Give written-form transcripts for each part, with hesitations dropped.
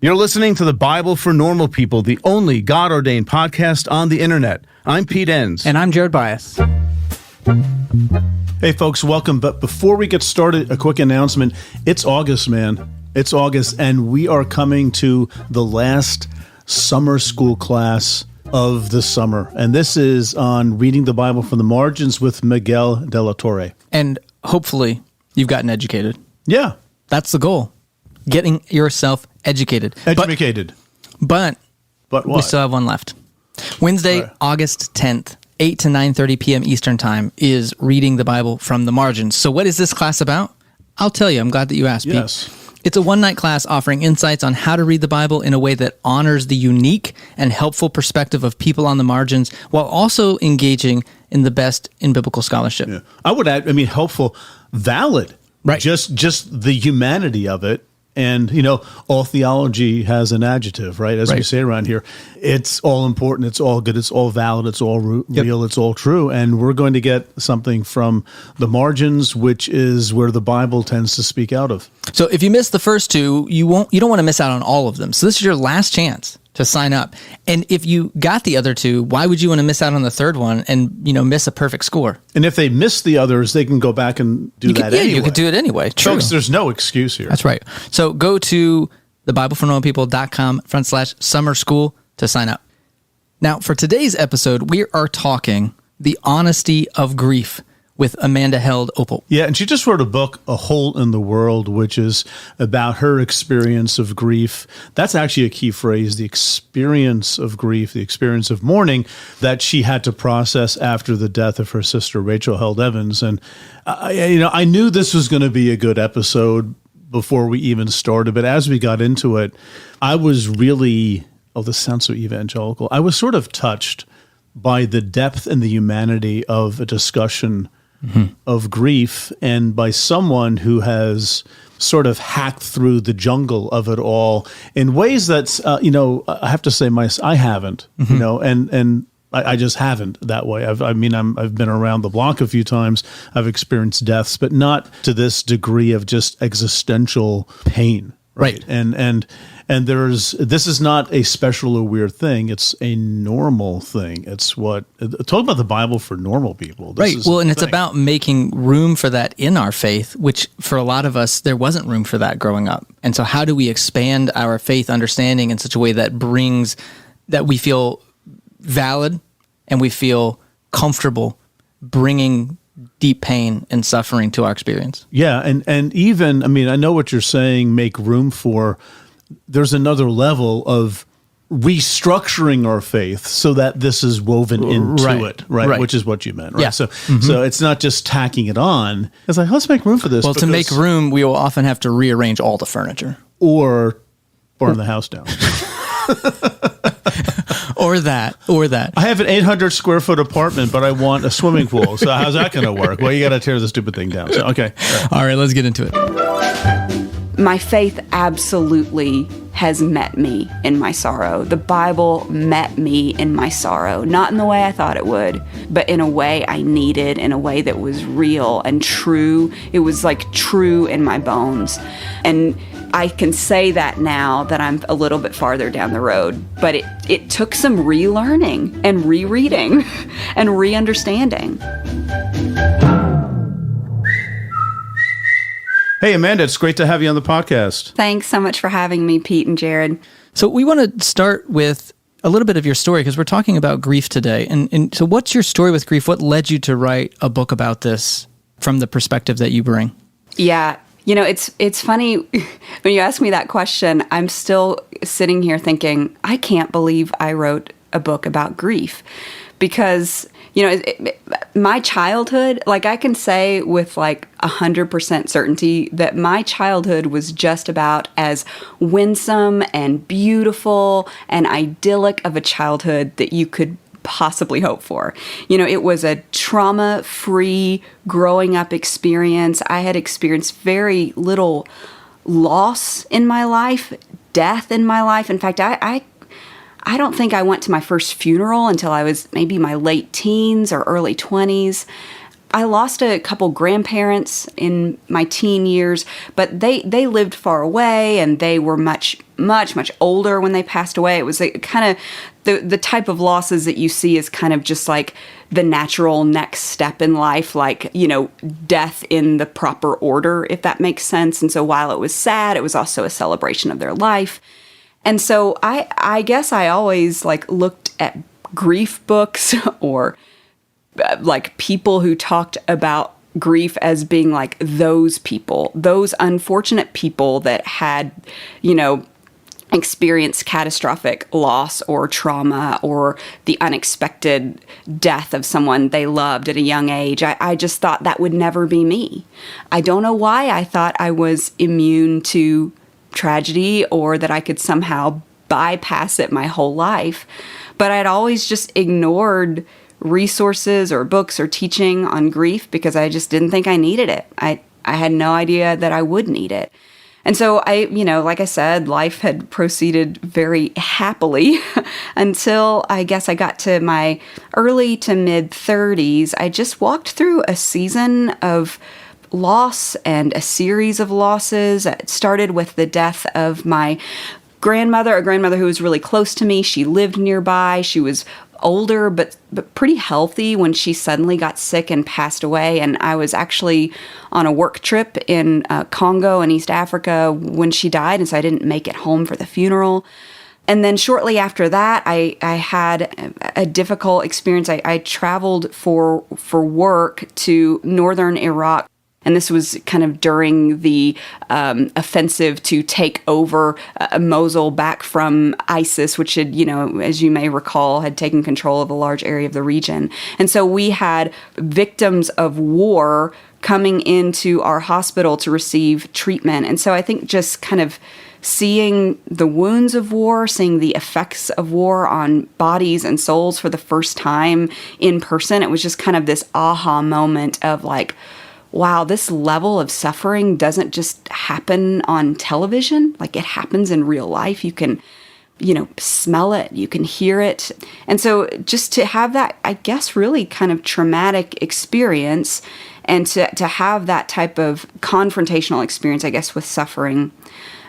You're listening to the Bible for Normal People, the only God-ordained podcast on the internet. I'm Pete Enns. And I'm Jared Bias. Hey, folks, welcome. But before we get started, a quick announcement. It's August, man. It's August, and we are coming to the last summer school class of the summer. And this is on reading the Bible from the margins with Miguel de la Torre. And hopefully you've gotten educated. Yeah. That's the goal. Getting yourself educated. Educated. But what? We still have one left. Wednesday, right. August 10th, 8 to 9:30 p.m. Eastern Time is reading the Bible from the margins. So what is this class about? I'll tell you. I'm glad that you asked, Pete. Yes. It's a one-night class offering insights on how to read the Bible in a way that honors the unique and helpful perspective of people on the margins while also engaging in the best in biblical scholarship. Yeah. I would add, helpful, valid. Right. Just the humanity of it. And, all theology has an adjective, right? As we say around here, it's all important, it's all good, it's all valid, it's all real, it's all true. And we're going to get something from the margins, which is where the Bible tends to speak out of. So if you missed the first two, you don't want to miss out on all of them. So this is your last chance to sign up. And if you got the other two, why would you want to miss out on the third one and, miss a perfect score? And if they miss the others, they can go back and do that anyway. Yeah, you could do it anyway. True. Folks, there's no excuse here. That's right. So go to thebiblefornormalpeople.com/summer school to sign up. Now, for today's episode, we are talking the honesty of grief with Amanda Held Opelt. Yeah, and she just wrote a book, A Hole in the World, which is about her experience of grief. That's actually a key phrase, the experience of grief, the experience of mourning that she had to process after the death of her sister, Rachel Held Evans. And, I knew this was going to be a good episode before we even started, but as we got into it, I was really, this sounds so evangelical, I was sort of touched by the depth and the humanity of a discussion of grief, and by someone who has sort of hacked through the jungle of it all in ways that, I have to say, I haven't, and I just haven't that way. I've been around the block a few times. I've experienced deaths, but not to this degree of just existential pain. Right. And this is not a special or weird thing. It's a normal thing. It's talk about the Bible for normal people. Right. Well, and it's about making room for that in our faith, which for a lot of us, there wasn't room for that growing up. And so how do we expand our faith understanding in such a way that we feel valid and we feel comfortable bringing deep pain and suffering to our experience? Yeah. And even, I know what you're saying, make room for. There's another level of restructuring our faith so that this is woven into it, right? Which is what you meant, right? Yeah. So it's not just tacking it on. It's like, let's make room for this. Well, to make room, we will often have to rearrange all the furniture. Or burn the house down. Or that. I have an 800 square foot apartment, but I want a swimming pool. So how's that going to work? Well, you got to tear the stupid thing down. So, okay. All right, let's get into it. My faith absolutely has met me in my sorrow. The Bible met me in my sorrow, not in the way I thought it would, but in a way I needed, in a way that was real and true. It was like true in my bones. And I can say that now that I'm a little bit farther down the road, but it took some relearning and rereading and re-understanding. Hey, Amanda, it's great to have you on the podcast. Thanks so much for having me, Pete and Jared. So we want to start with a little bit of your story because we're talking about grief today. And so what's your story with grief? What led you to write a book about this from the perspective that you bring? Yeah. It's funny when you ask me that question, I'm still sitting here thinking, I can't believe I wrote a book about grief because, my childhood, I can say with 100% certainty that my childhood was just about as winsome and beautiful and idyllic of a childhood that you could possibly hope for. It was a trauma-free growing up experience. I had experienced very little loss in my life, death in my life. In fact, I don't think I went to my first funeral until I was maybe my late teens or early 20s. I lost a couple grandparents in my teen years, but they lived far away, and they were much older when they passed away. It was kind of the type of losses that you see is kind of just like the natural next step in life, like, death in the proper order, if that makes sense. And so while it was sad, it was also a celebration of their life. And so I guess I always like looked at grief books or like people who talked about grief as being like those people, those unfortunate people that had, experienced catastrophic loss or trauma or the unexpected death of someone they loved at a young age. I just thought that would never be me. I don't know why I thought I was immune to tragedy or that I could somehow bypass it my whole life. But I'd always just ignored resources or books or teaching on grief because I just didn't think I needed it. I had no idea that I would need it. And so like I said, life had proceeded very happily until I guess I got to my early to mid 30s. I just walked through a season of loss and a series of losses. It started with the death of my grandmother, a grandmother who was really close to me. She lived nearby. She was older, but pretty healthy when she suddenly got sick and passed away. And I was actually on a work trip in Congo in East Africa when she died, and so I didn't make it home for the funeral. And then shortly after that, I had a difficult experience. I traveled for work to northern Iraq. And this was kind of during the offensive to take over Mosul back from ISIS, which had, as you may recall, had taken control of a large area of the region. And so we had victims of war coming into our hospital to receive treatment. And so I think just kind of seeing the wounds of war, seeing the effects of war on bodies and souls for the first time in person, it was just kind of this aha moment of like, wow, this level of suffering doesn't just happen on television. Like, it happens in real life. You can, smell it. You can hear it. And so just to have that, I guess, really kind of traumatic experience and to have that type of confrontational experience, I guess, with suffering.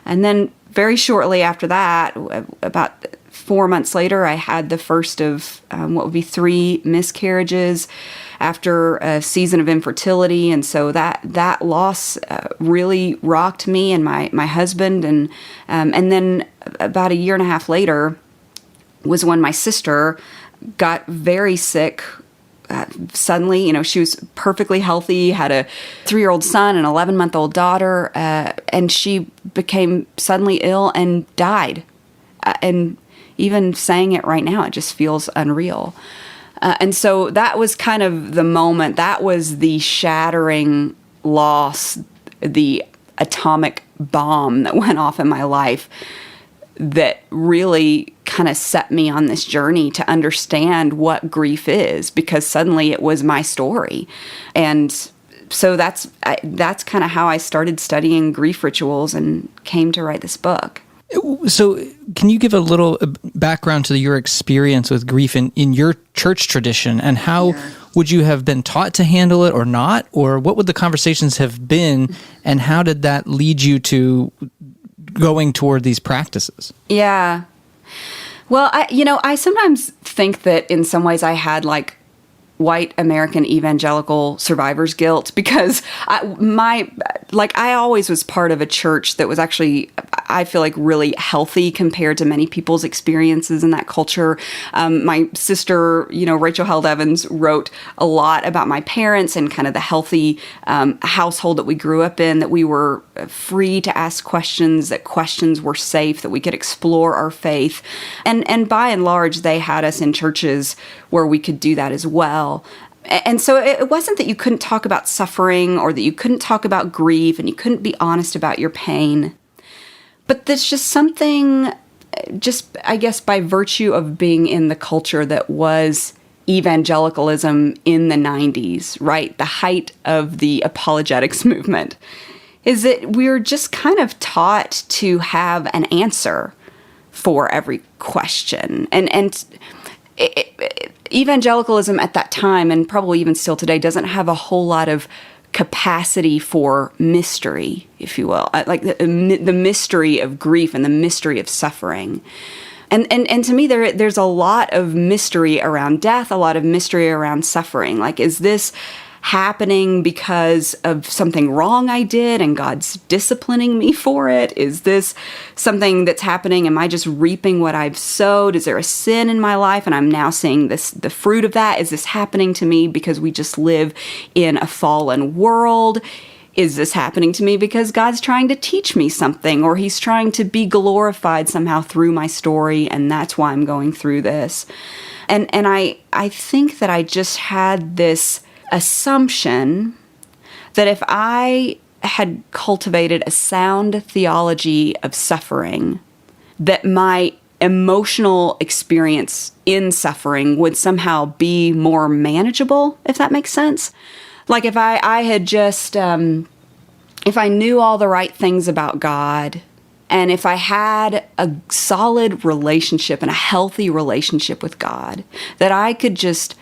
And then very shortly after that, about 4 months later, I had the first of what would be 3 miscarriages after a season of infertility. And so that loss really rocked me and my husband. And then about a year and a half later was when my sister got very sick. Suddenly, she was perfectly healthy, had a 3-year-old son, an 11-month-old daughter, and she became suddenly ill and died. And even saying it right now, it just feels unreal. And so that was kind of the moment. That was the shattering loss, the atomic bomb that went off in my life that really kind of set me on this journey to understand what grief is, because suddenly it was my story. And so that's kind of how I started studying grief rituals and came to write this book. So can you give a little background to your experience with grief in your church tradition, and how would you have been taught to handle it or not? Or what would the conversations have been, and how did that lead you to going toward these practices? Yeah. Well, I sometimes think that in some ways I had like white American evangelical survivor's guilt, because I always was part of a church that was actually, I feel like, really healthy compared to many people's experiences in that culture. My sister, Rachel Held Evans, wrote a lot about my parents and kind of the healthy household that we grew up in, that we were free to ask questions, that questions were safe, that we could explore our faith. And by and large, they had us in churches where we could do that as well. And so it wasn't that you couldn't talk about suffering or that you couldn't talk about grief and you couldn't be honest about your pain. But there's just something, just I guess by virtue of being in the culture that was evangelicalism in the 90s, right? The height of the apologetics movement, is that we're just kind of taught to have an answer for every question. And evangelicalism at that time, and probably even still today, doesn't have a whole lot of capacity for mystery, if you will, like the mystery of grief and the mystery of suffering. And to me, there's a lot of mystery around death, a lot of mystery around suffering. Like, is this happening because of something wrong I did and God's disciplining me for it? Is this something that's happening? Am I just reaping what I've sowed? Is there a sin in my life and I'm now seeing the fruit of that? Is this happening to me because we just live in a fallen world? Is this happening to me because God's trying to teach me something, or he's trying to be glorified somehow through my story, and that's why I'm going through this? And I think that I just had this assumption that if I had cultivated a sound theology of suffering, that my emotional experience in suffering would somehow be more manageable, if that makes sense. Like if I had just, if I knew all the right things about God, and if I had a solid relationship and a healthy relationship with God, that I could just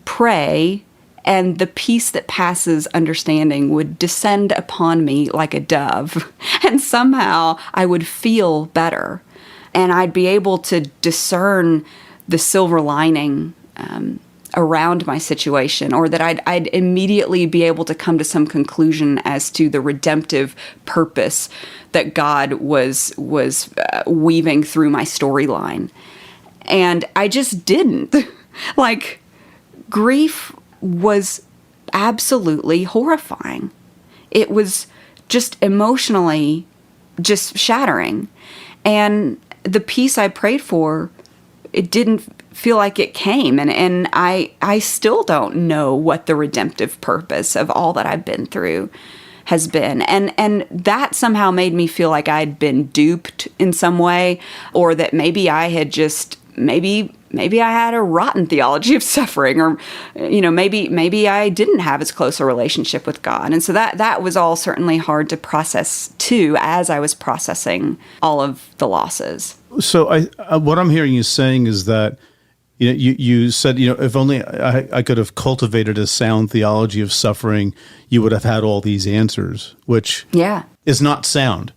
pray and the peace that passes understanding would descend upon me like a dove, and somehow I would feel better, and I'd be able to discern the silver lining around my situation, or that I'd immediately be able to come to some conclusion as to the redemptive purpose that God was weaving through my storyline. And I just didn't. Like, grief was absolutely horrifying. It was just emotionally just shattering. And the peace I prayed for, it didn't feel like it came. And I still don't know what the redemptive purpose of all that I've been through has been. And that somehow made me feel like I'd been duped in some way, or that maybe I had just, maybe I had a rotten theology of suffering, or, maybe I didn't have as close a relationship with God. And so that was all certainly hard to process too, as I was processing all of the losses. So what I'm hearing you saying is that, you said, if only I could have cultivated a sound theology of suffering, you would have had all these answers, which is not sound,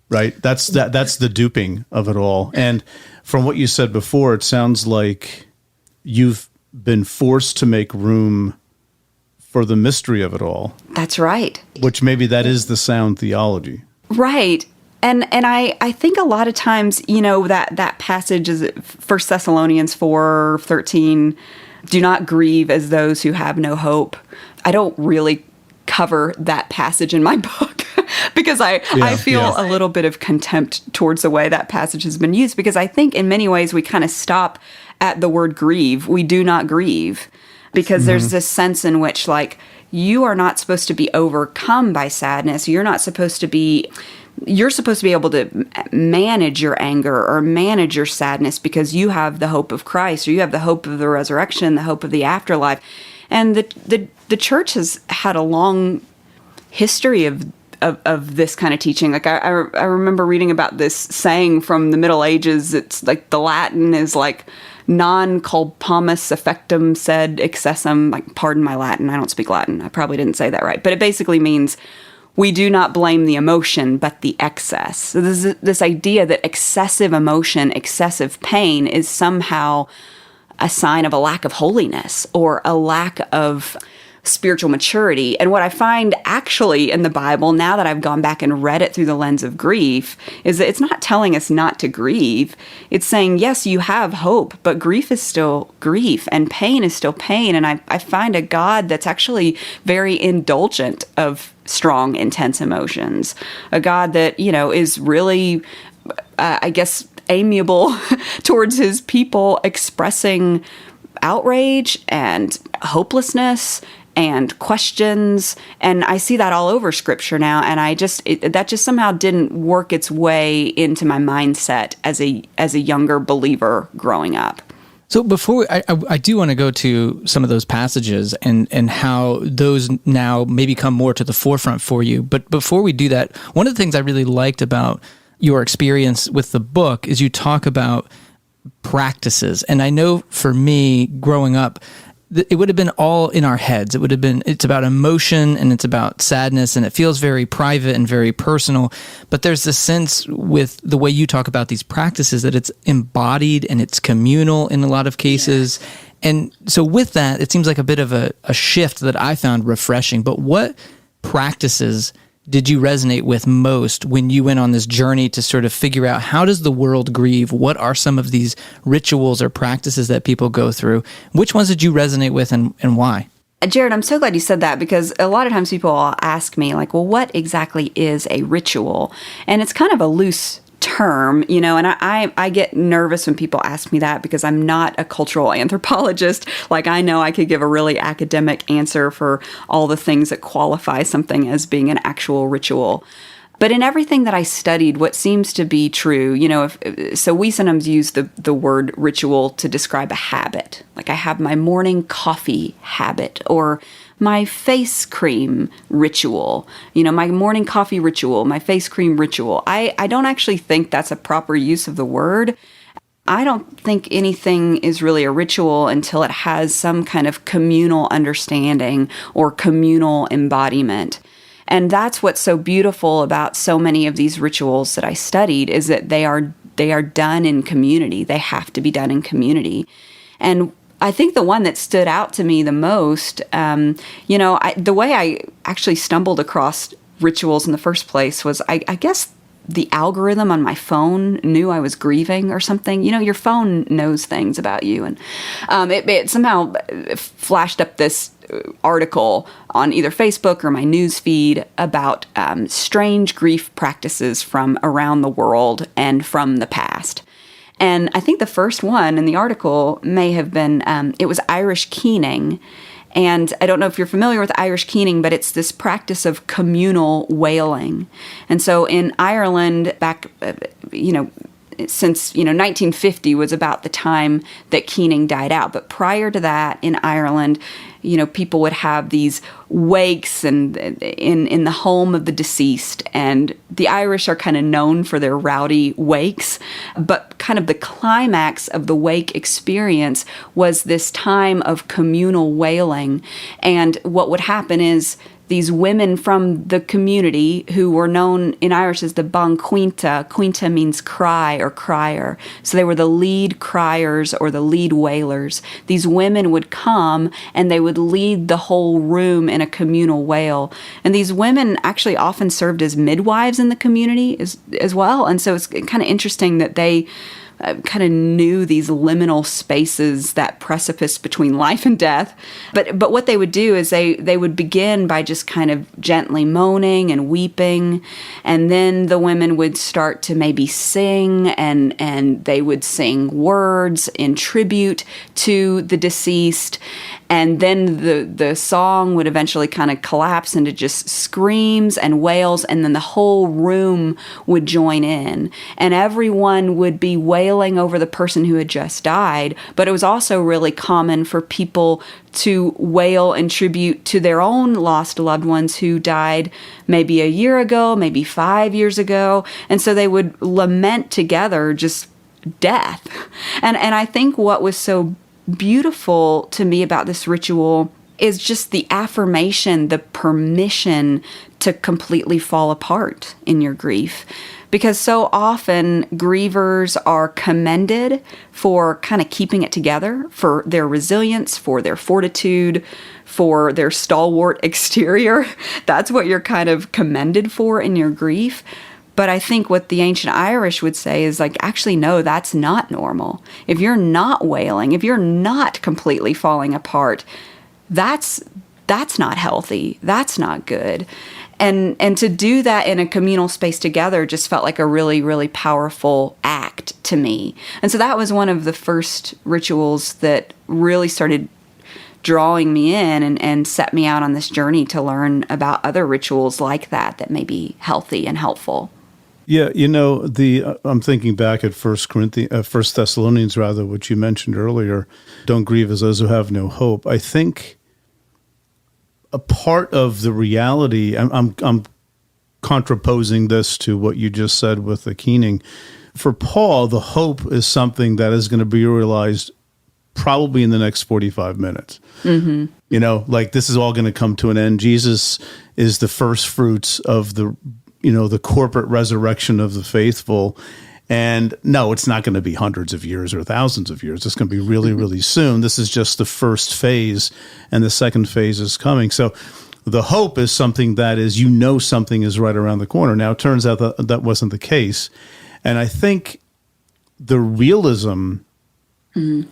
right? That's the duping of it all. And from what you said before, it sounds like you've been forced to make room for the mystery of it all. That's right. Which maybe that is the sound theology. Right. And I think a lot of times, that passage is 1 Thessalonians 4:13, do not grieve as those who have no hope. I don't really cover that passage in my book because I feel a little bit of contempt towards the way that passage has been used, because I think in many ways we kind of stop at the word grieve. We do not grieve, because there's this sense in which, like, you are not supposed to be overcome by sadness. You're supposed to be able to manage your anger or manage your sadness because you have the hope of Christ, or you have the hope of the resurrection, the hope of the afterlife. And the church has had a long history of this kind of teaching. Like I remember reading about this saying from the Middle Ages. It's like the Latin is like non culpamus affectum sed excessum. Like, pardon my Latin, I don't speak Latin. I probably didn't say that right. But it basically means we do not blame the emotion, but the excess. So this idea that excessive emotion, excessive pain is somehow a sign of a lack of holiness or a lack of spiritual maturity. And what I find actually in the Bible, now that I've gone back and read it through the lens of grief, is that it's not telling us not to grieve. It's saying, yes, you have hope, but grief is still grief and pain is still pain. And I find a God that's actually very indulgent of strong, intense emotions. A God that, is really, amiable towards his people, expressing outrage and hopelessness and questions. And I see that all over Scripture now. And that just somehow didn't work its way into my mindset as a younger believer growing up. So before I do want to go to some of those passages and how those now maybe come more to the forefront for you. But before we do that, one of the things I really liked about your experience with the book is you talk about practices. And I know for me growing up, it would have been all in our heads. It's about emotion and it's about sadness, and it feels very private and very personal. But there's this sense with the way you talk about these practices that it's embodied and it's communal in a lot of cases. Yeah. And so with that, it seems like a bit of a shift that I found refreshing. But what practices did you resonate with most when you went on this journey to sort of figure out how does the world grieve? What are some of these rituals or practices that people go through? Which ones did you resonate with and why? Jared, I'm so glad you said that, because a lot of times people will ask me, like, well, what exactly is a ritual? And it's kind of a loose term, and I get nervous when people ask me that, because I'm not a cultural anthropologist. Like, I know I could give a really academic answer for all the things that qualify something as being an actual ritual. But in everything that I studied, what seems to be true, so we sometimes use the word ritual to describe a habit. Like, I have my morning coffee habit, or my face cream ritual, my morning coffee ritual, my face cream ritual. I don't actually think that's a proper use of the word. I don't think anything is really a ritual until it has some kind of communal understanding or communal embodiment. And that's what's so beautiful about so many of these rituals that I studied, is that they are done in community. They have to be done in community. And I think the one that stood out to me the most, the way I actually stumbled across rituals in the first place was, I guess, the algorithm on my phone knew I was grieving or something. Your phone knows things about you. And it somehow flashed up this article on either Facebook or my news feed about strange grief practices from around the world and from the past. And I think the first one in the article may have been, it was Irish keening. And I don't know if you're familiar with Irish keening, but it's this practice of communal wailing. And so in Ireland, back, since 1950 was about the time that keening died out. But prior to that, in Ireland, people would have these wakes and in the home of the deceased. And the Irish are kind of known for their rowdy wakes, but kind of the climax of the wake experience was this time of communal wailing. And what would happen is these women from the community, who were known in Irish as the Ban Quinta. Quinta means cry or crier. So they were the lead criers or the lead wailers. These women would come and they would lead the whole room in a communal wail. And these women actually often served as midwives in the community as well. And so it's kind of interesting that they kind of knew these liminal spaces, that precipice between life and death. But what they would do is they would begin by just kind of gently moaning and weeping, and then the women would start to maybe sing, and they would sing words in tribute to the deceased. And then the song would eventually kind of collapse into just screams and wails, and then the whole room would join in. And everyone would be wailing over the person who had just died, but it was also really common for people to wail in tribute to their own lost loved ones who died maybe a year ago, maybe 5 years ago. And so they would lament together just death. And I think what was so beautiful to me about this ritual is just the affirmation, the permission to completely fall apart in your grief. Because so often grievers are commended for kind of keeping it together, for their resilience, for their fortitude, for their stalwart exterior. That's what you're kind of commended for in your grief. But I think what the ancient Irish would say is like, actually, no, that's not normal. If you're not wailing, if you're not completely falling apart, that's not healthy. That's not good. And to do that in a communal space together just felt like a really, really powerful act to me. And so that was one of the first rituals that really started drawing me in and set me out on this journey to learn about other rituals like that may be healthy and helpful. Yeah, I'm thinking back at 1 Thessalonians, which you mentioned earlier. Don't grieve as those who have no hope. I think a part of the reality, I'm contraposing this to what you just said with the keening, for Paul, the hope is something that is going to be realized probably in the next 45 minutes. Mm-hmm. You know, like this is all going to come to an end. Jesus is the first fruits of the corporate resurrection of the faithful. And no, it's not going to be hundreds of years or thousands of years. It's going to be really, really soon. This is just the first phase, and the second phase is coming. So the hope is something that is, something is right around the corner. Now, it turns out that that wasn't the case. And I think the realism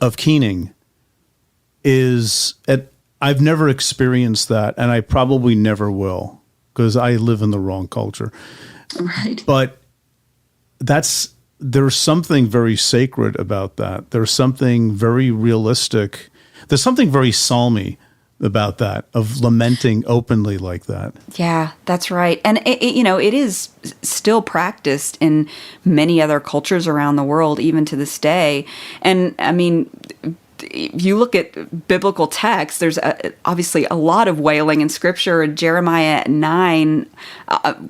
of keening is, I've never experienced that, and I probably never will, because I live in the wrong culture. Right. But there's something very sacred about that. There's something very realistic. There's something very psalmy about that, of lamenting openly like that. Yeah, that's right. And it is still practiced in many other cultures around the world, even to this day. And I mean, if you look at biblical texts, there's obviously a lot of wailing in Scripture. Jeremiah 9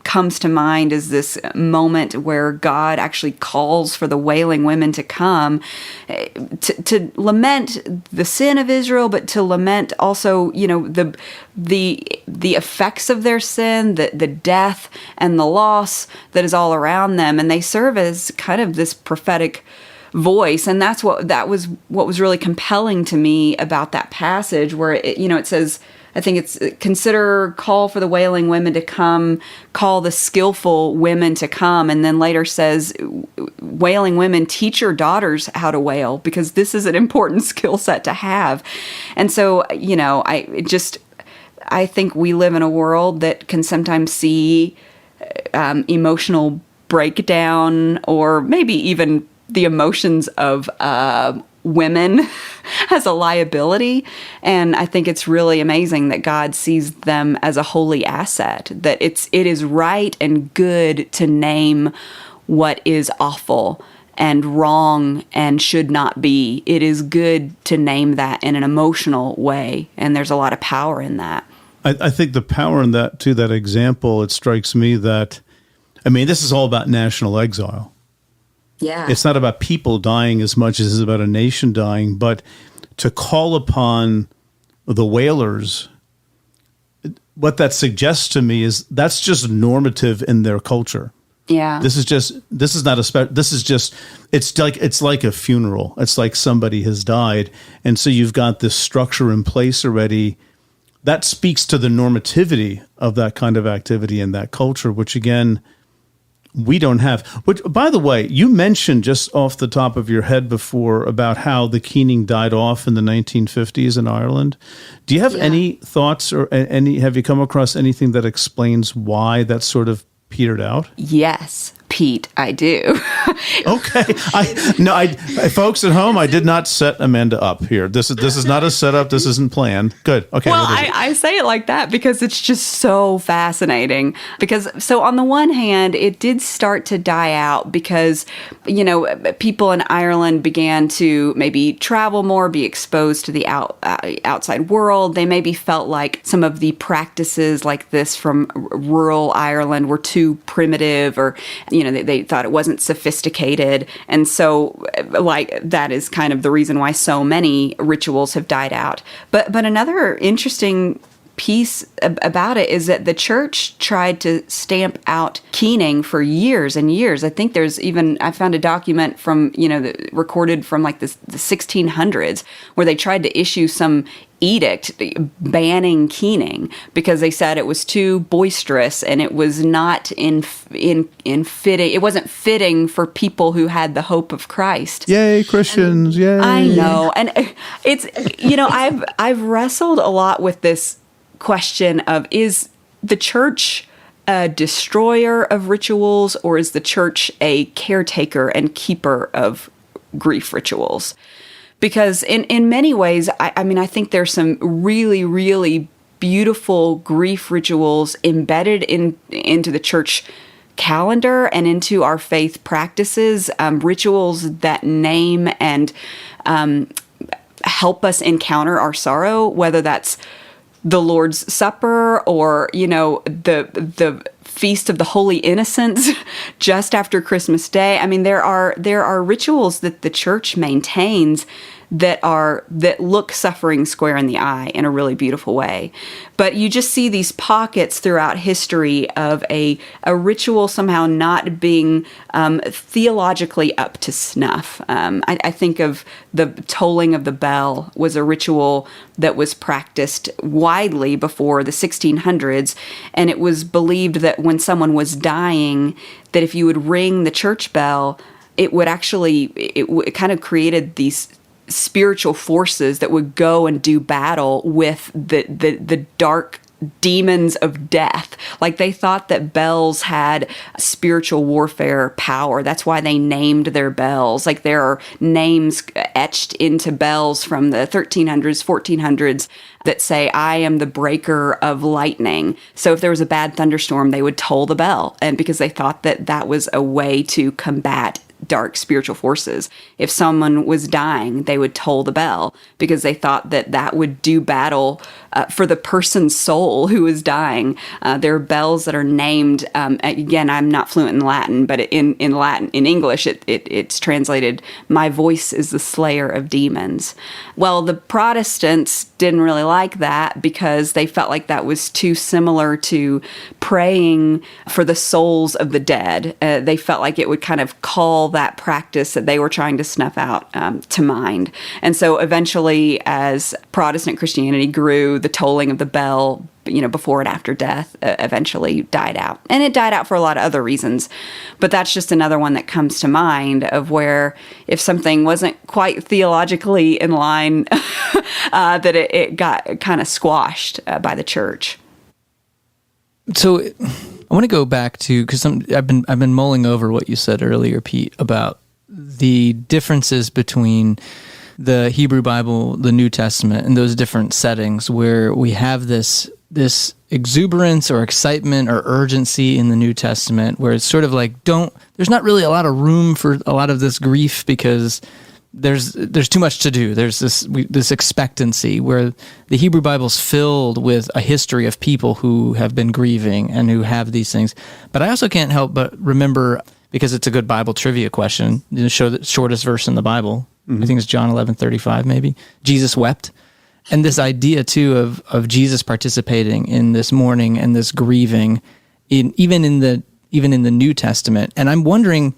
comes to mind as this moment where God actually calls for the wailing women to come to lament the sin of Israel, but to lament also, the effects of their sin, the death and the loss that is all around them, and they serve as kind of this prophetic voice. And that was what was really compelling to me about that passage, where it says, I think it's call for the wailing women to come, call the skillful women to come, and then later says, wailing women, teach your daughters how to wail, because this is an important skill set to have. And so, I think we live in a world that can sometimes see emotional breakdown, or maybe even the emotions of women as a liability. And I think it's really amazing that God sees them as a holy asset, that it is right and good to name what is awful and wrong and should not be. It is good to name that in an emotional way, and there's a lot of power in that. I think the power in that, to that example, it strikes me that, this is all about national exile. Yeah. It's not about people dying as much as it's about a nation dying, but to call upon the wailers, what that suggests to me is that's just normative in their culture. Yeah. It's like a funeral. It's like somebody has died. And so you've got this structure in place already that speaks to the normativity of that kind of activity in that culture, which again, we don't have. Which, by the way, you mentioned just off the top of your head before about how the keening died off in the 1950s in Ireland. Do you have any thoughts or have you come across anything that explains why that sort of petered out? Yes, Pete, I do. Okay. Folks at home, I did not set Amanda up here. This is not a setup. This isn't planned. Good. Okay. Well, I say it like that because it's just so fascinating. So on the one hand, it did start to die out because, people in Ireland began to maybe travel more, be exposed to the outside world. They maybe felt like some of the practices like this from rural Ireland were too primitive, or, they thought it wasn't sophisticated. And so, that is kind of the reason why so many rituals have died out. But another interesting piece about it is that the church tried to stamp out keening for years and years. I think I found a document from, recorded from the 1600s where they tried to issue some edict banning keening because they said it was too boisterous and it was not in fitting. It wasn't fitting for people who had the hope of Christ. Yay, Christians! Yay! I know, and it's I've wrestled a lot with this question of, is the church a destroyer of rituals, or is the church a caretaker and keeper of grief rituals? Because in many ways, I think there's some really, really beautiful grief rituals embedded into the church calendar and into our faith practices, rituals that name and help us encounter our sorrow, whether that's the Lord's Supper or, the Feast of the Holy Innocents just after Christmas Day. I mean, there are rituals that the church maintains that look suffering square in the eye in a really beautiful way. But you just see these pockets throughout history of a ritual somehow not being theologically up to snuff. I think of the tolling of the bell was a ritual that was practiced widely before the 1600s, and it was believed that when someone was dying, that if you would ring the church bell, it would actually, it kind of created these spiritual forces that would go and do battle with the dark demons of death. Like, they thought that bells had spiritual warfare power. That's why they named their bells. Like, there are names etched into bells from the 1300s, 1400s that say, I am the breaker of lightning. So if there was a bad thunderstorm, they would toll the bell, and because they thought that that was a way to combat dark spiritual forces. If someone was dying, they would toll the bell because they thought that that would do battle for the person's soul who is dying. There are bells that are named, again, I'm not fluent in Latin, but in Latin, in English, it's translated, my voice is the slayer of demons. Well, the Protestants didn't really like that because they felt like that was too similar to praying for the souls of the dead. They felt like it would kind of call that practice that they were trying to snuff out to mind. And so eventually, as Protestant Christianity grew, the tolling of the bell, before and after death, eventually died out. And it died out for a lot of other reasons. But that's just another one that comes to mind of where if something wasn't quite theologically in line, that it got kind of squashed by the church. So I want to go back to, because I've been mulling over what you said earlier, Pete, about the differences between the Hebrew Bible, the New Testament, and those different settings where we have this exuberance or excitement or urgency in the New Testament, where it's sort of like there's not really a lot of room for a lot of this grief because there's too much to do. There's this expectancy where the Hebrew Bible's filled with a history of people who have been grieving and who have these things. But I also can't help but remember, because it's a good Bible trivia question, show the shortest verse in the Bible. Mm-hmm. I think it's John 11:35 maybe. Jesus wept. And this idea too of Jesus participating in this mourning and this grieving even in the New Testament. And I'm wondering,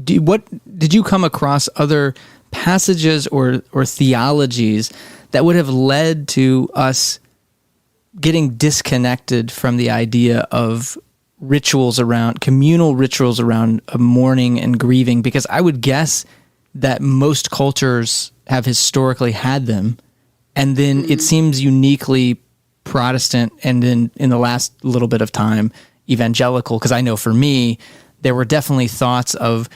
did you come across other passages or theologies that would have led to us getting disconnected from the idea of communal rituals around mourning and grieving? Because I would guess that most cultures have historically had them, and then it seems uniquely Protestant, and then in the last little bit of time, evangelical. Because I know for me, there were definitely thoughts of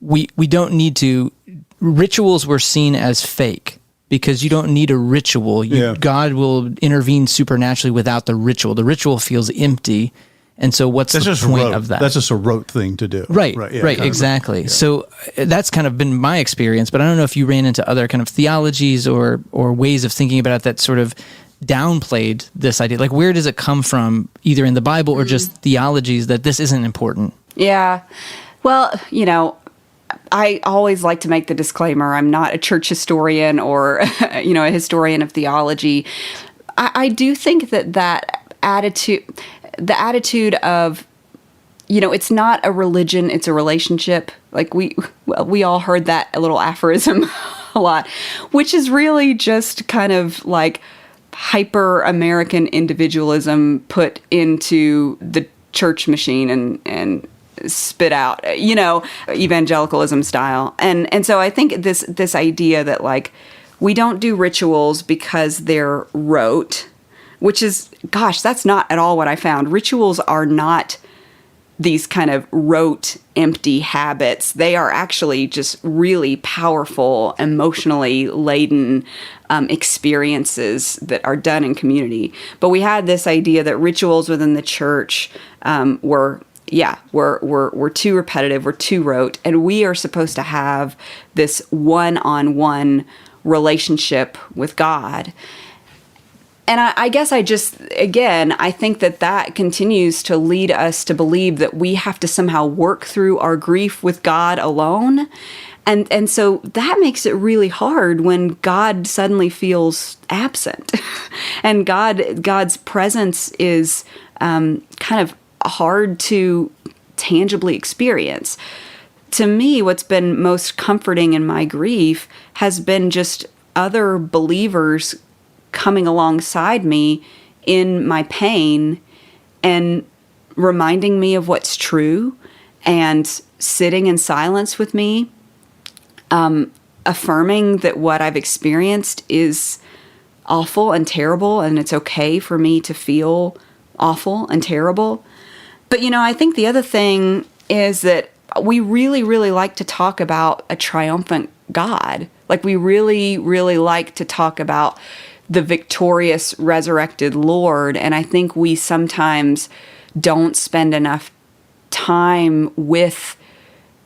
we don't need to. Rituals were seen as fake because you don't need a ritual. God will intervene supernaturally without the ritual. The ritual feels empty. And so what's the point of that? That's just a rote thing to do. Right, exactly. So that's kind of been my experience, but I don't know if you ran into other kind of theologies or ways of thinking about it that sort of downplayed this idea. Like, where does it come from, either in the Bible or just theologies, that this isn't important? Yeah. Well, I always like to make the disclaimer, I'm not a church historian or, a historian of theology. I do think that attitude, the attitude of, it's not a religion, it's a relationship. Like we all heard that little aphorism a lot, which is really just kind of like hyper American individualism put into the church machine and spit out, evangelicalism style. And so I think this idea that like we don't do rituals because they're rote, which is, gosh, that's not at all what I found. Rituals are not these kind of rote, empty habits. They are actually just really powerful, emotionally laden experiences that are done in community. But we had this idea that rituals within the church were too repetitive, were too rote, and we are supposed to have this one-on-one relationship with God. And I guess I think that continues to lead us to believe that we have to somehow work through our grief with God alone. And so that makes it really hard when God suddenly feels absent. And God's presence is kind of hard to tangibly experience. To me, what's been most comforting in my grief has been just other believers coming alongside me in my pain and reminding me of what's true and sitting in silence with me, affirming that what I've experienced is awful and terrible and it's okay for me to feel awful and terrible. But, I think the other thing is that we really, really like to talk about a triumphant God. Like we really, really like to talk about the victorious, resurrected Lord. And I think we sometimes don't spend enough time with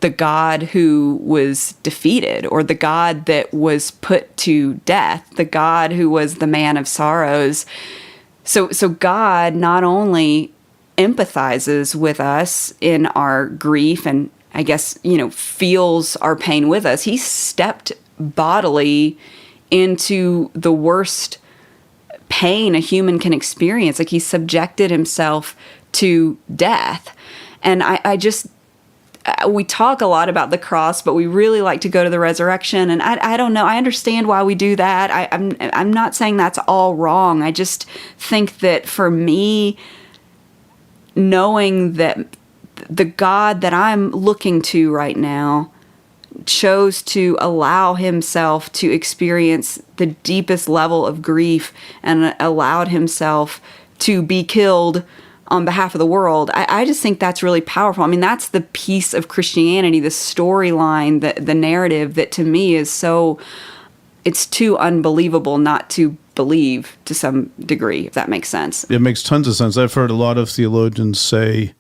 the God who was defeated, or the God that was put to death, the God who was the man of sorrows. So God not only empathizes with us in our grief and I guess, feels our pain with us. He stepped bodily into the worst pain a human can experience. Like he subjected himself to death. And we talk a lot about the cross, but we really like to go to the resurrection. And I don't know. I understand why we do that. I'm not saying that's all wrong. I just think that for me, knowing that the God that I'm looking to right now chose to allow himself to experience the deepest level of grief and allowed himself to be killed on behalf of the world. I just think that's really powerful. I mean, that's the piece of Christianity, the storyline, the narrative that to me is it's too unbelievable not to believe to some degree, if that makes sense. It makes tons of sense. I've heard a lot of theologians say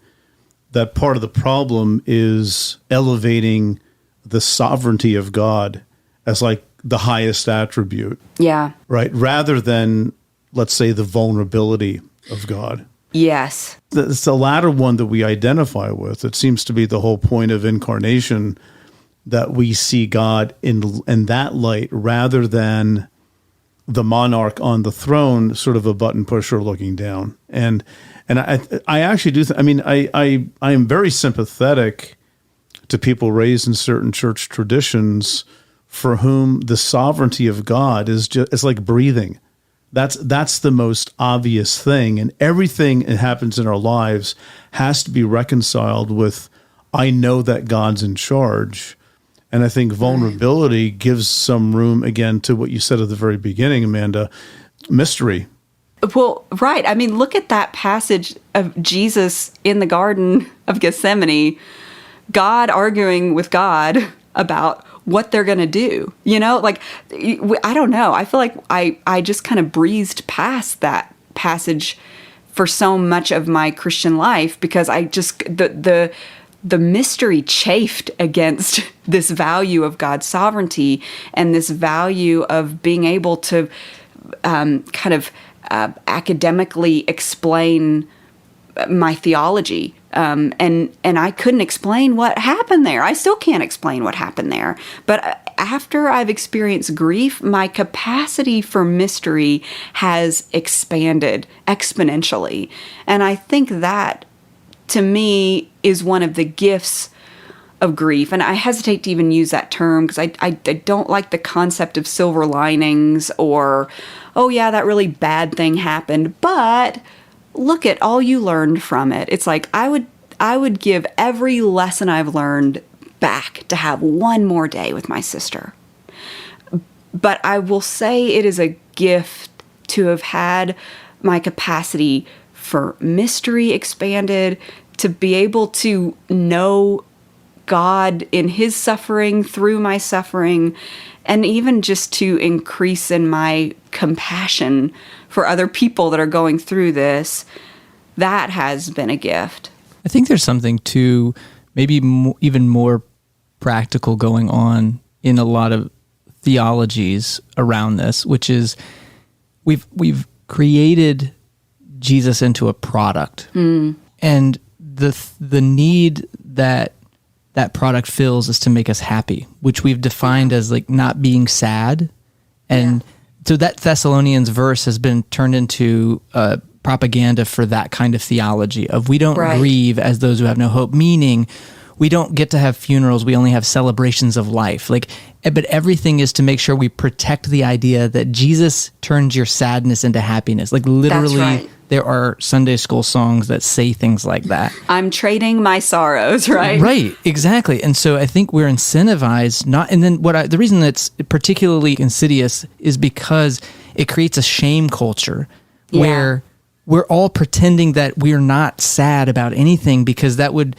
that part of the problem is elevating the sovereignty of God as like the highest attribute. Yeah. Right? Rather than, let's say, the vulnerability of God. Yes. It's the latter one that we identify with. It seems to be the whole point of incarnation, that we see God in that light rather than the monarch on the throne, sort of a button pusher looking down. And I actually do. I am very sympathetic to people raised in certain church traditions for whom the sovereignty of God is just, it's like breathing. That's the most obvious thing, and everything that happens in our lives has to be reconciled with, I know that God's in charge. And I think vulnerability gives some room, again, to what you said at the very beginning, Amanda, mystery. Well, right. I mean, look at that passage of Jesus in the Garden of Gethsemane, God arguing with God about what they're going to do. Like, I don't know. I feel like I just kind of breezed past that passage for so much of my Christian life because I just, the mystery chafed against this value of God's sovereignty and this value of being able to academically explain my theology. And I couldn't explain what happened there. I still can't explain what happened there. But after I've experienced grief, my capacity for mystery has expanded exponentially. And I think that, to me, is one of the gifts of grief. And I hesitate to even use that term because I don't like the concept of silver linings or, oh yeah, that really bad thing happened, but look at all you learned from it. It's like I would give every lesson I've learned back to have one more day with my sister. But I will say it is a gift to have had my capacity for mystery expanded, to be able to know God in his suffering, through my suffering, and even just to increase in my compassion for other people that are going through this. That has been a gift. I think there's something to maybe even more practical going on in a lot of theologies around this, which is we've created Jesus into a product. And the need that product fills is to make us happy, which we've defined as like not being sad. And so that Thessalonians verse has been turned into propaganda for that kind of theology of we don't grieve as those who have no hope, meaning we don't get to have funerals. We only have celebrations of life. But everything is to make sure we protect the idea that Jesus turns your sadness into happiness. Like literally, there are Sunday school songs that say things like that. I'm trading my sorrows, right? Right, exactly. And so I think we're incentivized not. And then the reason that's particularly insidious is because it creates a shame culture where we're all pretending that we're not sad about anything because that would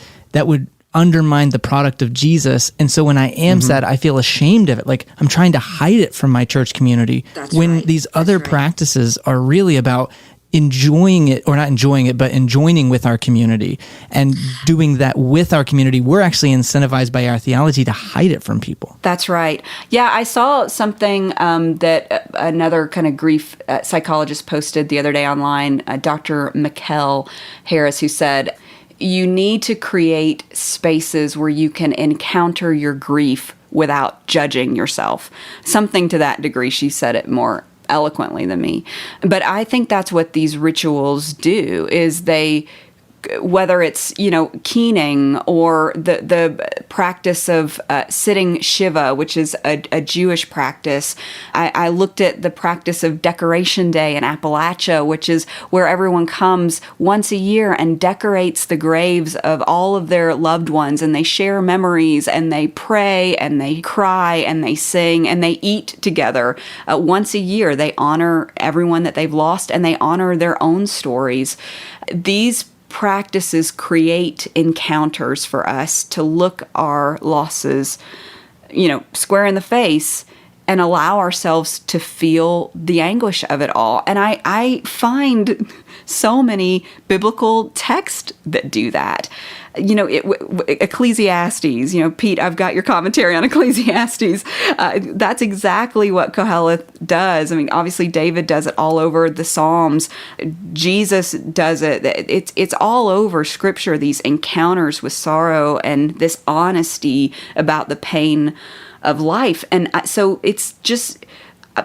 undermine the product of Jesus. And so when I am sad, I feel ashamed of it. Like I'm trying to hide it from my church community these other practices are really about enjoying it, or not enjoying it, but enjoining with our community and doing that with our community. We're actually incentivized by our theology to hide it from people. That's right. Yeah, I saw something that another kind of grief psychologist posted the other day online, Dr. Mikkel Harris, who said, you need to create spaces where you can encounter your grief without judging yourself. Something to that degree. She said it more eloquently than me. But I think that's what these rituals do, is they, whether it's, keening or the practice of sitting Shiva, which is a Jewish practice. I looked at the practice of Decoration Day in Appalachia, which is where everyone comes once a year and decorates the graves of all of their loved ones, and they share memories, and they pray, and they cry, and they sing, and they eat together. Once a year, they honor everyone that they've lost, and they honor their own stories. These practices create encounters for us to look our losses, square in the face and allow ourselves to feel the anguish of it all. And I find so many biblical texts that do that. Ecclesiastes, Pete, I've got your commentary on Ecclesiastes. That's exactly what Koheleth does. I mean, obviously David does it all over the Psalms. Jesus does it. It's all over Scripture, these encounters with sorrow and this honesty about the pain of life. And so it's just,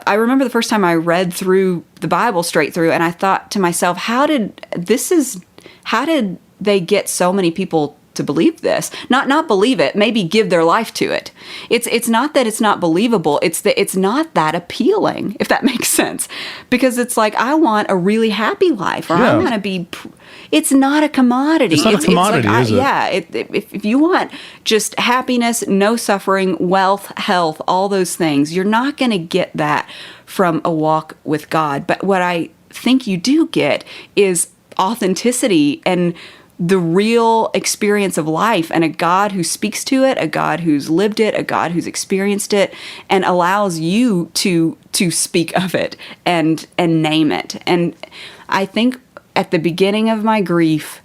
I remember the first time I read through the Bible straight through, and I thought to myself, how did they get so many people to believe this? Not believe it, maybe give their life to it. It's not that it's not believable, it's that it's not that appealing, if that makes sense. Because it's like, I want a really happy life, or I want to be... It's not a commodity. It's not a commodity, is it? Yeah. If you want just happiness, no suffering, wealth, health, all those things, you're not going to get that from a walk with God. But what I think you do get is authenticity and the real experience of life, and a God who speaks to it, a God who's lived it, a God who's experienced it, and allows you to speak of it and name it. And I think at the beginning of my grief,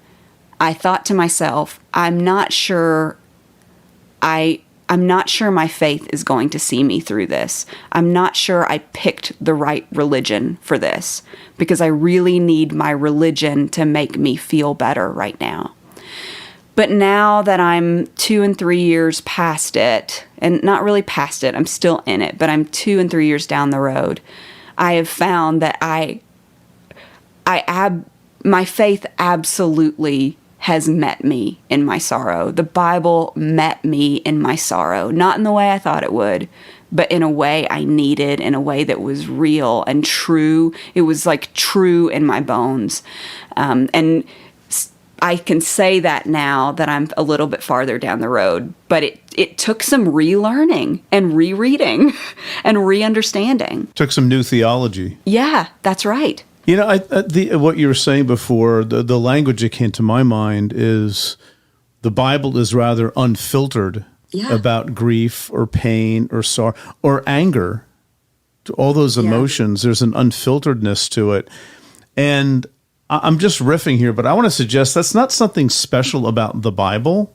I thought to myself, I'm not sure my faith is going to see me through this. I'm not sure I picked the right religion for this, because I really need my religion to make me feel better right now. But now that I'm 2 and 3 years past it, and not really past it, I'm still in it, but I'm 2 and 3 years down the road, I have found that my faith absolutely has met me in my sorrow. The Bible met me in my sorrow, not in the way I thought it would, but in a way I needed, in a way that was real and true. It was like true in my bones. And I can say that now that I'm a little bit farther down the road, but it took some relearning and rereading and re-understanding. Took some new theology. Yeah, that's right. What you were saying before, the language that came to my mind is the Bible is rather unfiltered about grief or pain or sorrow or anger. To all those emotions, there's an unfilteredness to it. And I'm just riffing here, but I want to suggest that's not something special about the Bible.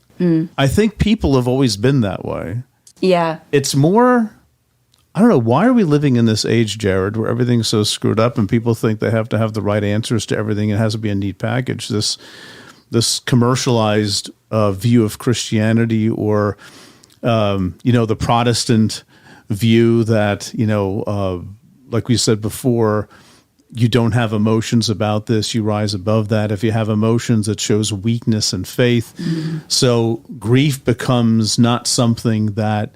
I think people have always been that way. Yeah. It's more I don't know, why are we living in this age, Jared, where everything's so screwed up and people think they have to have the right answers to everything? It has to be a neat package. This commercialized view of Christianity, or the Protestant view that, like we said before, you don't have emotions about this, you rise above that. If you have emotions, it shows weakness in faith. Mm-hmm. So grief becomes not something that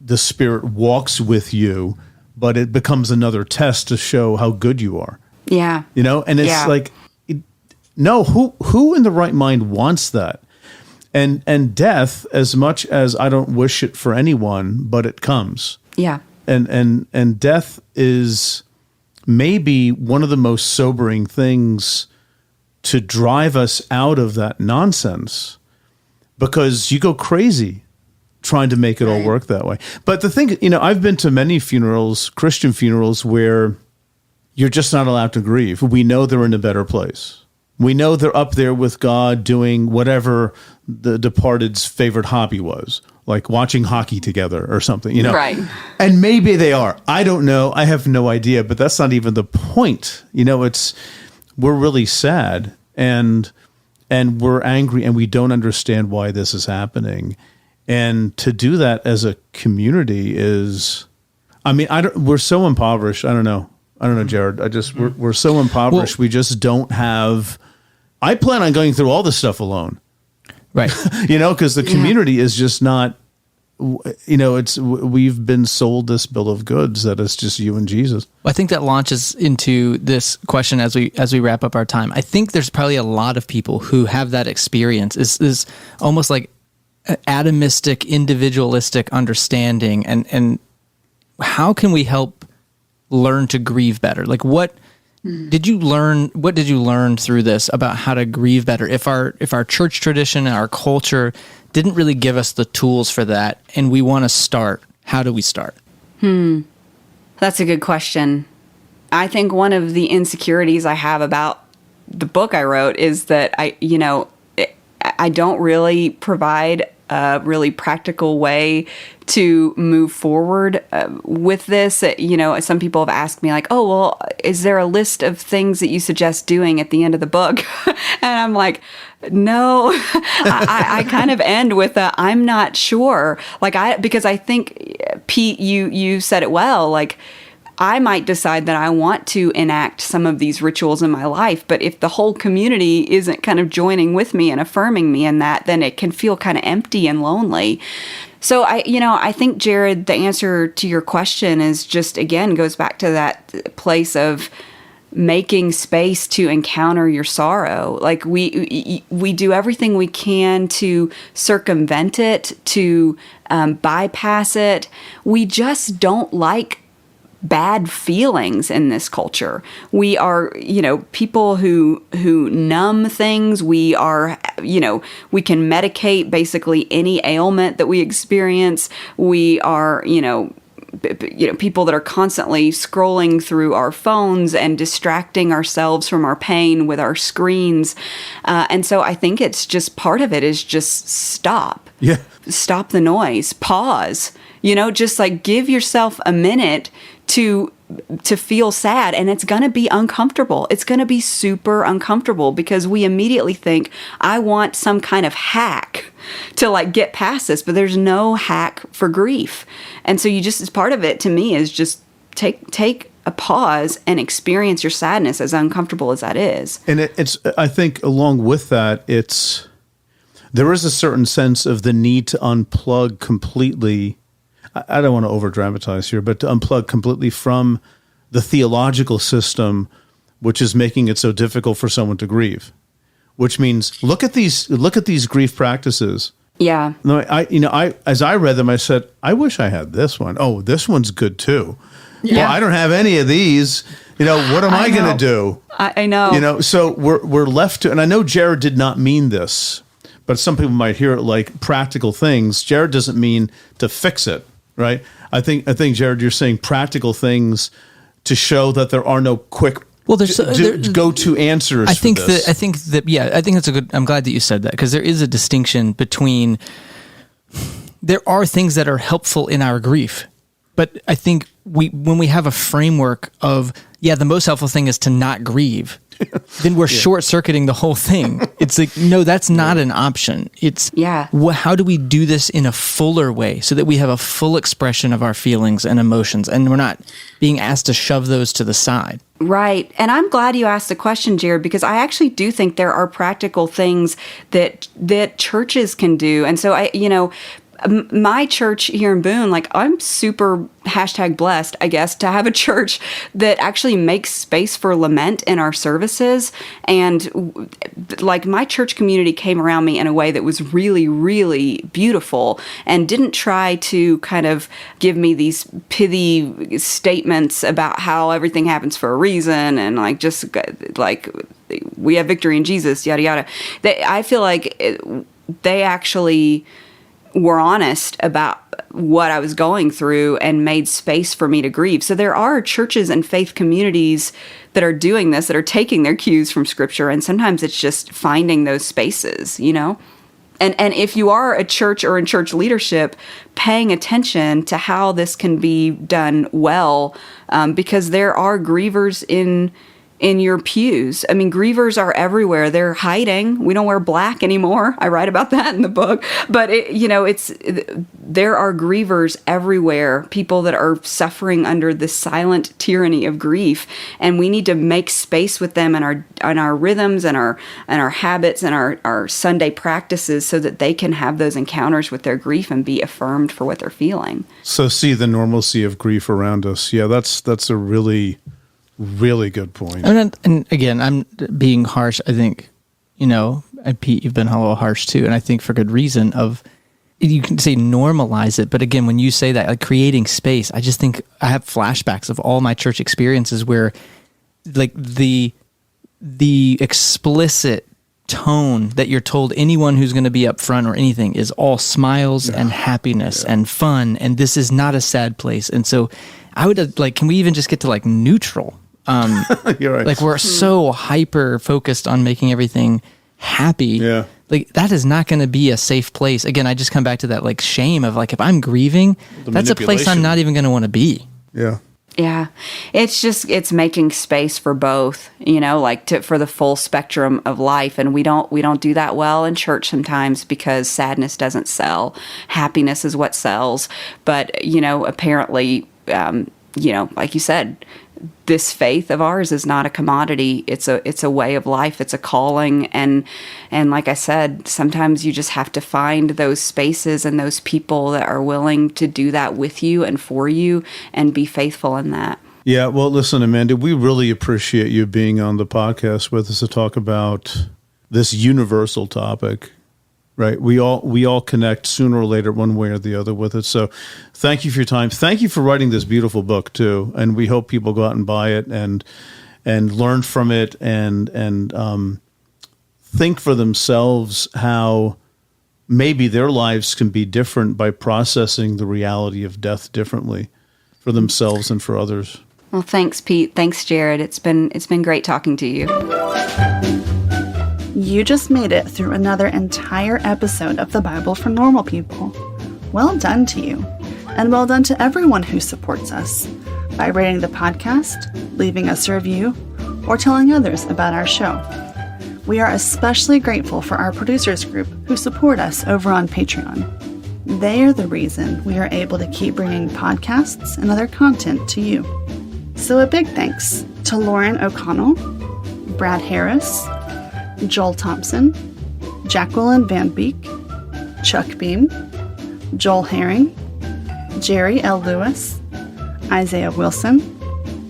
the Spirit walks with you, but it becomes another test to show how good you are. Yeah. And it's like, no, who in the right mind wants that? And death, as much as I don't wish it for anyone, but it comes. Yeah. And death is maybe one of the most sobering things to drive us out of that nonsense, because you go crazy trying to make it all work that way. But the thing, I've been to many funerals, Christian funerals, where you're just not allowed to grieve. We know they're in a better place. We know they're up there with God doing whatever the departed's favorite hobby was, like watching hockey together or something, Right. And maybe they are. I don't know. I have no idea, but that's not even the point. We're really sad and we're angry and we don't understand why this is happening. And to do that as a community is, we're so impoverished. I don't know, Jared. We're so impoverished. We just don't have. I plan on going through all this stuff alone, right? Because the community is just not. We've been sold this bill of goods that it's just you and Jesus. I think that launches into this question as we wrap up our time. I think there's probably a lot of people who have that experience. Is almost like atomistic, individualistic understanding, and how can we help learn to grieve better? Like, what did you learn? What did you learn through this about how to grieve better? If our church tradition and our culture didn't really give us the tools for that, and we want to start, how do we start? That's a good question. I think one of the insecurities I have about the book I wrote is that I don't really provide a really practical way to move forward with this. Some people have asked me like, oh, well, is there a list of things that you suggest doing at the end of the book? And I'm like, no. I kind of end with I'm not sure. Because I think, Pete, you said it well, like, I might decide that I want to enact some of these rituals in my life, but if the whole community isn't kind of joining with me and affirming me in that, then it can feel kind of empty and lonely. So I think, Jared, the answer to your question is just, again, goes back to that place of making space to encounter your sorrow. Like we do everything we can to circumvent it, to bypass it. We just don't like bad feelings in this culture. We are, people who numb things. We are, we can medicate basically any ailment that we experience. We are, people that are constantly scrolling through our phones and distracting ourselves from our pain with our screens. And so I think it's just part of it is just stop. Yeah. Stop the noise. Pause. Just like give yourself a minute to feel sad, and it's going to be uncomfortable. It's going to be super uncomfortable because we immediately think, I want some kind of hack to like get past this, but there's no hack for grief. And so as part of it to me is just take a pause and experience your sadness, as uncomfortable as that is. And it's I think along with that, there is a certain sense of the need to unplug completely. I don't want to over dramatize here, but to unplug completely from the theological system, which is making it so difficult for someone to grieve. Which means look at these grief practices. Yeah. No, I as I read them, I said, I wish I had this one. Oh, this one's good too. Yeah. Well, I don't have any of these. What am I going to do? I know. So we're left to, and I know Jared did not mean this, but some people might hear it like practical things. Jared doesn't mean to fix it. Right. I think Jared, you're saying practical things to show that there are no quick go-to answers. I think that's a good. I'm glad that you said that, because there is a distinction between there are things that are helpful in our grief. But I think when we have a framework of, the most helpful thing is to not grieve, then we're short-circuiting the whole thing. It's like, no, that's not an option. It's how do we do this in a fuller way so that we have a full expression of our feelings and emotions, and we're not being asked to shove those to the side. Right. And I'm glad you asked the question, Jared, because I actually do think there are practical things that churches can do. And so my church here in Boone, like, I'm super #blessed, I guess, to have a church that actually makes space for lament in our services. And like, my church community came around me in a way that was really, really beautiful and didn't try to kind of give me these pithy statements about how everything happens for a reason and like, just like, we have victory in Jesus, yada, yada. I feel like they actually were honest about what I was going through and made space for me to grieve. So there are churches and faith communities that are doing this, that are taking their cues from Scripture, and sometimes it's just finding those spaces, And if you are a church or in church leadership, paying attention to how this can be done well, because there are grievers in your pews. I mean, grievers are everywhere. They're hiding. We don't wear black anymore. I write about that in the book. But there are grievers everywhere. People that are suffering under the silent tyranny of grief, and we need to make space with them in our rhythms and our habits and our Sunday practices, so that they can have those encounters with their grief and be affirmed for what they're feeling. So see the normalcy of grief around us. Yeah, that's a really good point. And again, I'm being harsh. I think, and Pete, you've been a little harsh too, and I think for good reason. You can say normalize it, but again, when you say that, like, creating space, I just think I have flashbacks of all my church experiences where, like, the explicit tone that you're told anyone who's going to be up front or anything is all smiles and happiness and fun, and this is not a sad place. And so I would can we even just get to like neutral? You're right. Like, we're so hyper focused on making everything happy. Yeah. Like, that is not going to be a safe place. Again, I just come back to that like shame of like, if I'm grieving, that's a place I'm not even going to want to be. Yeah. Yeah. It's making space for both, for the full spectrum of life. And we don't do that well in church sometimes, because sadness doesn't sell. Happiness is what sells. But, apparently, like you said, this faith of ours is not a commodity. It's a way of life. It's a calling. And like I said, sometimes you just have to find those spaces and those people that are willing to do that with you and for you, and be faithful in that. Yeah. Well, listen, Amanda, we really appreciate you being on the podcast with us to talk about this universal topic. Right. We all connect sooner or later, one way or the other, with it. So thank you for your time. Thank you for writing this beautiful book too. And we hope people go out and buy it and learn from it and think for themselves how maybe their lives can be different by processing the reality of death differently for themselves and for others. Well, thanks, Pete. Thanks, Jared. It's been great talking to you. You just made it through another entire episode of the Bible for Normal People. Well done to you, and well done to everyone who supports us by rating the podcast, leaving us a review, or telling others about our show. We are especially grateful for our producers group who support us over on Patreon. They are the reason we are able to keep bringing podcasts and other content to you. So a big thanks to Lauren O'Connell, Brad Harris, Joel Thompson, Jacqueline Van Beek, Chuck Beam, Joel Herring, Jerry L. Lewis, Isaiah Wilson,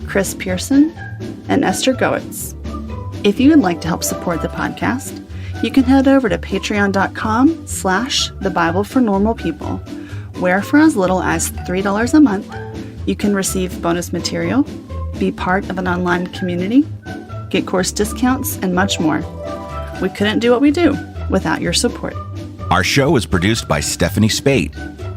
Chris Pearson, and Esther Goetz. If you would like to help support the podcast, you can head over to patreon.com/The Bible for Normal People, where for as little as $3 a month, you can receive bonus material, be part of an online community, get course discounts, and much more. We couldn't do what we do without your support. Our show is produced by Stephanie Spate,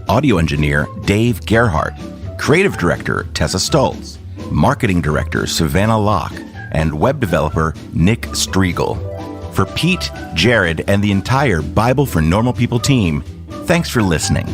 audio engineer Dave Gerhardt, creative director Tessa Stoltz, marketing director Savannah Locke, and web developer Nick Striegel. For Pete, Jared, and the entire Bible for Normal People team, thanks for listening.